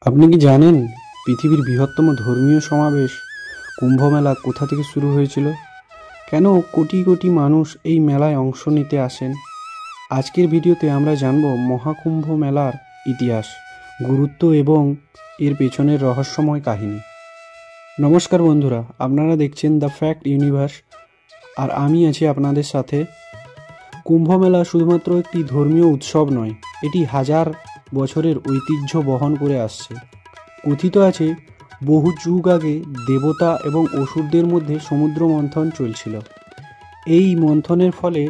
আপনি কি জানেন পৃথিবীর বৃহত্তম ধর্মীয় সমাবেশ কুম্ভ মেলা কোথা থেকে শুরু হয়েছিল? কেন কোটি কোটি মানুষ এই মেলায় অংশ নিতে আসেন? আজকের ভিডিওতে আমরা জানব মহাকুম্ভ মেলার ইতিহাস, গুরুত্ব এবং এর পেছনের রহস্যময় কাহিনী। নমস্কার বন্ধুরা, আপনারা দেখছেন দ্য ফ্যাক্ট ইউনিভার্স, আর আমি আছি আপনাদের সাথে। কুম্ভ মেলা শুধুমাত্র একটি ধর্মীয় উৎসব নয়, এটি হাজার বছরের ঐতিহ্য বহন করে আসছে। কথিত আছে বহু যুগ আগে দেবতা এবং অসুরদের মধ্যে সমুদ্র মন্থন চলছিল। এই মন্থনের ফলে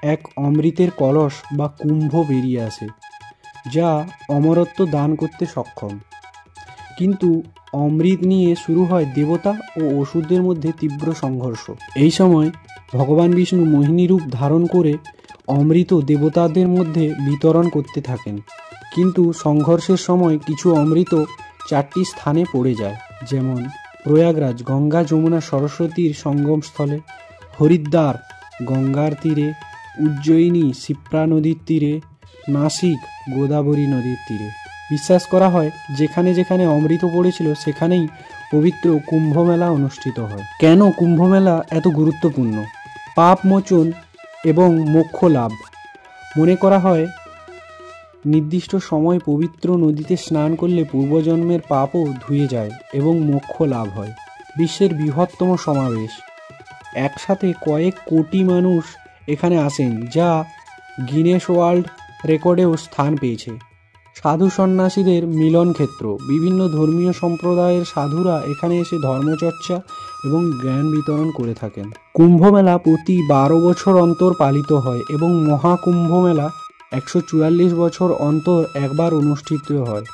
এক অমৃতের কলস বা কুম্ভ বেরিয়ে আসে, যা অমরত্ব দান করতে সক্ষম। কিন্তু অমৃত নিয়ে শুরু হয় দেবতা ও অসুরদের মধ্যে তীব্র সংঘর্ষ। এই সময় ভগবান বিষ্ণু মোহিনী রূপ ধারণ করে অমৃত দেবতাদের মধ্যে বিতরণ করতে থাকেন। কিন্তু সংঘর্ষের সময় কিছু অমৃত চারটি স্থানে পড়ে যায়, যেমন প্রয়াগরাজ গঙ্গা যমুনা সরস্বতীর সঙ্গমস্থলে, হরিদ্বার গঙ্গার তীরে, উজ্জয়িনী শিপ্রা নদীর তীরে, নাসিক গোদাবরী নদীর তীরে। বিশ্বাস করা হয় যেখানে যেখানে অমৃত পড়েছিল সেখানেই পবিত্র কুম্ভ মেলা অনুষ্ঠিত হয়। কেন কুম্ভ মেলা এত গুরুত্বপূর্ণ? পাপ মোচন এবং মোক্ষ লাভ। মনে করা হয় নির্দিষ্ট সময় পবিত্র নদীতে স্নান করলে পূর্বজন্মের পাপও ধুয়ে যায় এবং মোক্ষ লাভ হয়। বিশ্বের বৃহত্তম সমাবেশ, একসাথে কয়েক কোটি মানুষ এখানে আসেন, যা গিনেস ওয়ার্ল্ড রেকর্ডেও স্থান পেয়েছে। সাধু সন্ন্যাসীদের মিলন ক্ষেত্র, বিভিন্ন ধর্মীয় সম্প্রদায়ের সাধুরা এখানে এসে ধর্মচর্চা এবং জ্ঞান বিতরণ করে থাকেন। কুম্ভ মেলা প্রতি 12 বছর অন্তর পালিত হয় এবং মহাকুম্ভ মেলা 144 বছর অন্তর একবার অনুষ্ঠিত হয়।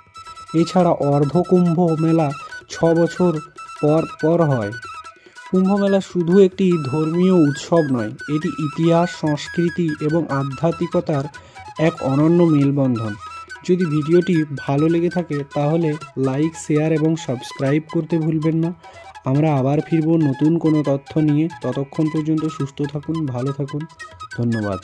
এছাড়া অর্ধকুম্ভ মেলা 6 বছর পর পর হয়। কুম্ভ মেলা শুধু একটি ধর্মীয় উৎসব নয়, এটি ইতিহাস, সংস্কৃতি এবং আধ্যাত্মিকতার এক অনন্য মেলবন্ধন। যদি ভিডিওটি ভালো লেগে থাকে তাহলে লাইক, শেয়ার এবং সাবস্ক্রাইব করতে ভুলবেন না। আমরা আবার ফিরব নতুন কোনো তথ্য নিয়ে। ততক্ষণ পর্যন্ত সুস্থ থাকুন, ভালো থাকুন। ধন্যবাদ।